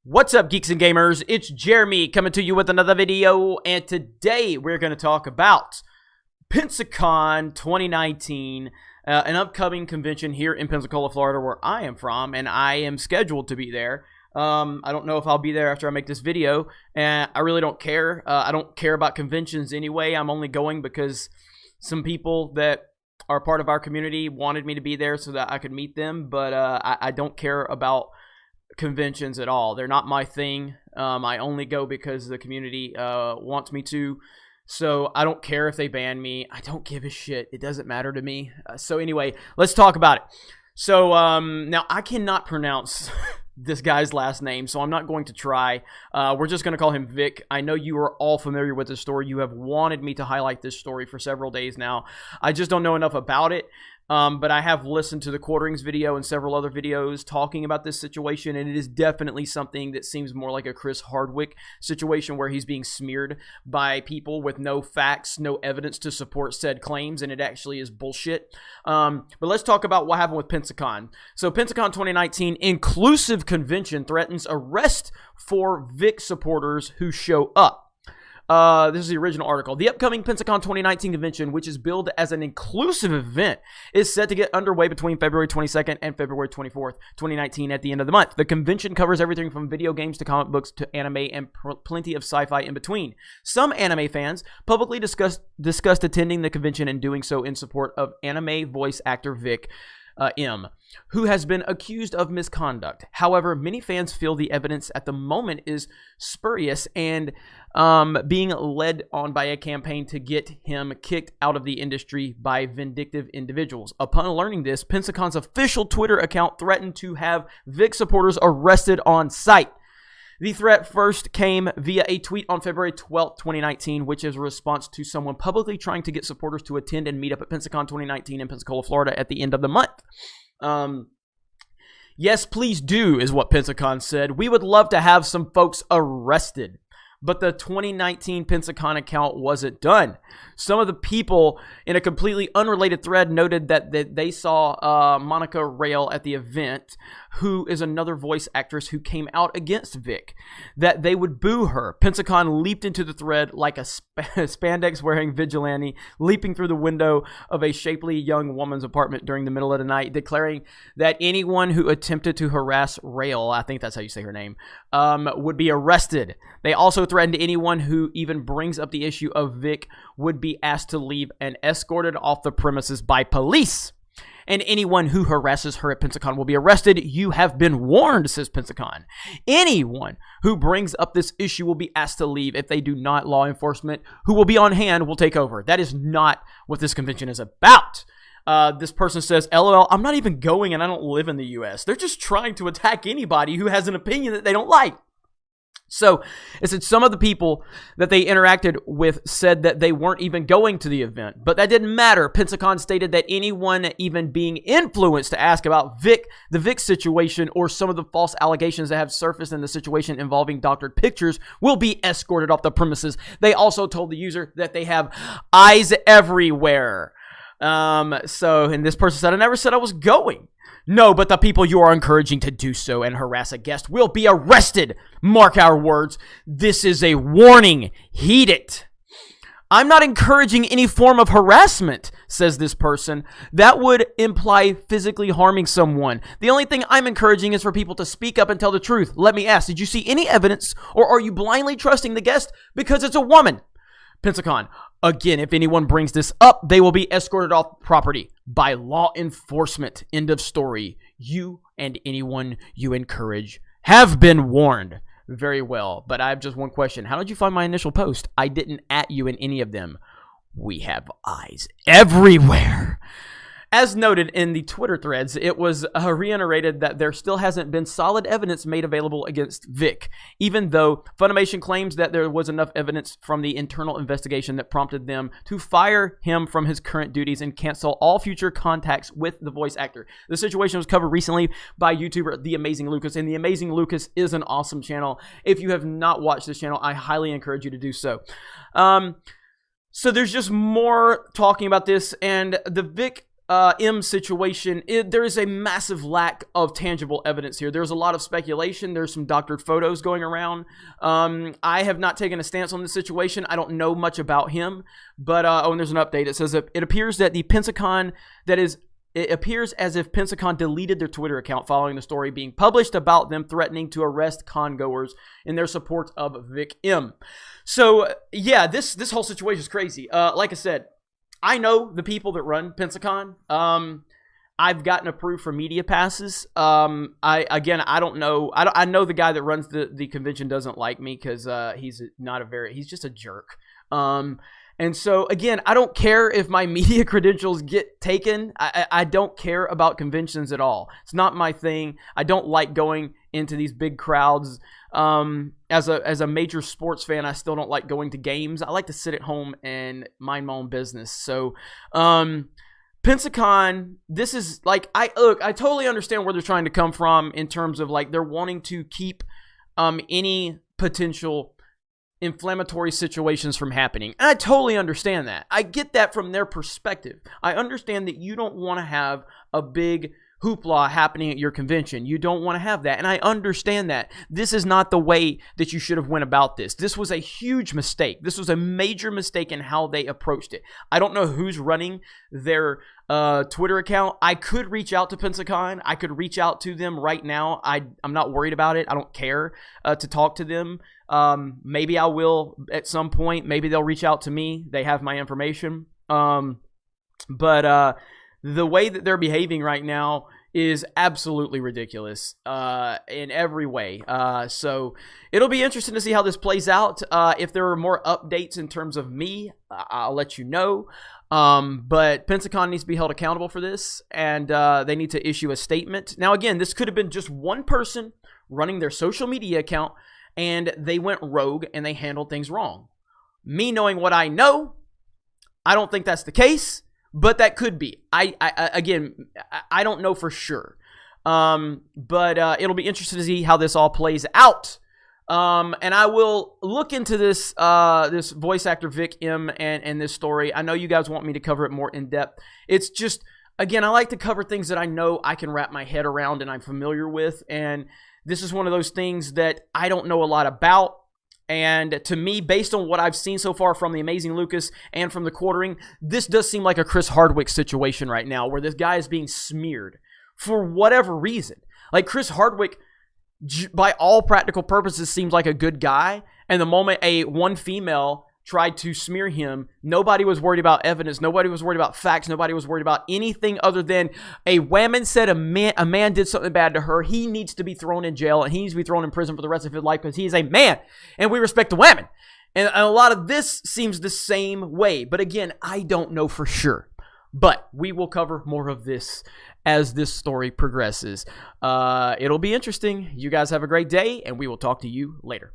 What's up, geeks and gamers? It's Jeremy coming to you with another video, and today we're going to talk about Pensacon 2019, an upcoming convention here in Pensacola, Florida, where I am from, and I am scheduled to be there. I don't know if I'll be there after I make this video, and I really don't care. I don't care about conventions anyway. I'm only going because some people that are part of our community wanted me to be there so that I could meet them, but I don't care about conventions at all. They're not my thing. I only go because the community wants me to. So I don't care if they ban me. I don't give a shit. It doesn't matter to me. So anyway, let's talk about it. So now I cannot pronounce this guy's last name, so I'm not going to try. We're just going to call him Vic. I know you are all familiar with this story. You have wanted me to highlight this story for several days now. I just don't know enough about it. But I have listened to the Quarterings video and several other videos talking about this situation, and it is definitely something that seems more like a Chris Hardwick situation where he's being smeared by people with no facts, no evidence to support said claims, and it actually is bullshit. But let's talk about what happened with Pensacon. So Pensacon 2019 inclusive convention threatens arrest for Vic supporters who show up. This is the original article. The upcoming Pensacon 2019 convention, which is billed as an inclusive event, is set to get underway between February 22nd and February 24th, 2019 at the end of the month. The convention covers everything from video games to comic books to anime and plenty of sci-fi in between. Some anime fans publicly discussed attending the convention and doing so in support of anime voice actor Vic M, who has been accused of misconduct. However, many fans feel the evidence at the moment is spurious and being led on by a campaign to get him kicked out of the industry by vindictive individuals. Upon learning this, Pensacon's official Twitter account threatened to have Vic supporters arrested on site. The threat first came via a tweet on February 12th, 2019, which is a response to someone publicly trying to get supporters to attend and meet up at Pensacon 2019 in Pensacola, Florida at the end of the month. Yes, please do, is what Pensacon said. We would love to have some folks arrested. But the 2019 Pensacon account wasn't done. Some of the people in a completely unrelated thread noted that they saw Monica Rail at the event, who is another voice actress who came out against Vic, that they would boo her. Pensacon leaped into the thread like a spandex-wearing vigilante, leaping through the window of a shapely young woman's apartment during the middle of the night, declaring that anyone who attempted to harass Rail, I think that's how you say her name, would be arrested. They also threatened anyone who even brings up the issue of Vic would be asked to leave and escorted off the premises by police. And anyone who harasses her at Pensacon will be arrested. You have been warned, says Pensacon. Anyone who brings up this issue will be asked to leave. If they do not, law enforcement, who will be on hand, will take over. That is not what this convention is about. This person says, LOL, I'm not even going and I don't live in the US. They're just trying to attack anybody who has an opinion that they don't like. So it said some of the people that they interacted with said that they weren't even going to the event, but that didn't matter. Pensacon stated that anyone even being influenced to ask about the Vic situation or some of the false allegations that have surfaced in the situation involving doctored pictures will be escorted off the premises. They also told the user that they have eyes everywhere. And this person said, I never said I was going. No, but the people you are encouraging to do so and harass a guest will be arrested. Mark our words. This is a warning. Heed it. I'm not encouraging any form of harassment, says this person. That would imply physically harming someone. The only thing I'm encouraging is for people to speak up and tell the truth. Let me ask, did you see any evidence, or are you blindly trusting the guest because it's a woman? Pensacon, again, if anyone brings this up, they will be escorted off property by law enforcement. End of story. You and anyone you encourage have been warned. Very well, but I have just one question. How did you find my initial post? I didn't at you in any of them. We have eyes everywhere. As noted in the Twitter threads, it was reiterated that there still hasn't been solid evidence made available against Vic, even though Funimation claims that there was enough evidence from the internal investigation that prompted them to fire him from his current duties and cancel all future contacts with the voice actor. The situation was covered recently by YouTuber The Amazing Lucas, and The Amazing Lucas is an awesome channel. If you have not watched this channel, I highly encourage you to do so. So there's just more talking about this, and the Vic M situation, there is a massive lack of tangible evidence here. There's a lot of speculation. There's some doctored photos going around. I have not taken a stance on this situation. I don't know much about him, but and there's an update. It says that it appears that the Pensacon, it appears as if Pensacon deleted their Twitter account following the story being published about them threatening to arrest congoers in their support of Vic M. So yeah, this whole situation is crazy. Like I said, I know the people that run Pensacon. I've gotten approved for media passes. I don't know. I know the guy that runs the convention doesn't like me because he's just a jerk. And so again, I don't care if my media credentials get taken. I don't care about conventions at all. It's not my thing. I don't like going into these big crowds. As a major sports fan, I still don't like going to games. I like to sit at home and mind my own business. So, Pensacon, this is like, I totally understand where they're trying to come from in terms of like, they're wanting to keep, any potential inflammatory situations from happening. And I totally understand that. I get that from their perspective. I understand that you don't want to have a big hoopla happening at your convention. You don't want to have that. And I understand that. This is not the way that you should have went about this. This was a huge mistake. This was a major mistake in how they approached it. I don't know who's running their Twitter account. I could reach out to Pensacon. I could reach out to them right now. I'm not worried about it. I don't care to talk to them. Maybe I will at some point. Maybe they'll reach out to me. They have my information. But the way that they're behaving right now is absolutely ridiculous in every way. So it'll be interesting to see how this plays out. If there are more updates in terms of me, I'll let you know. But Pensacon needs to be held accountable for this, and they need to issue a statement. Now, again, this could have been just one person running their social media account, and they went rogue and they handled things wrong. Me knowing what I know, I don't think that's the case. But that could be. I don't know for sure. But it'll be interesting to see how this all plays out. And I will look into this this voice actor Vic M and this story. I know you guys want me to cover it more in depth. It's just, again, I like to cover things that I know I can wrap my head around and I'm familiar with. And this is one of those things that I don't know a lot about. And to me, based on what I've seen so far from the Amazing Lucas and from the quartering, this does seem like a Chris Hardwick situation right now where this guy is being smeared for whatever reason. Like Chris Hardwick, by all practical purposes, seems like a good guy. And the moment one female tried to smear him, nobody was worried about evidence. Nobody was worried about facts. Nobody was worried about anything other than a woman said a man did something bad to her. He needs to be thrown in jail and he needs to be thrown in prison for the rest of his life because he is a man and we respect the women. And a lot of this seems the same way. But again, I don't know for sure. But we will cover more of this as this story progresses. It'll be interesting. You guys have a great day and we will talk to you later.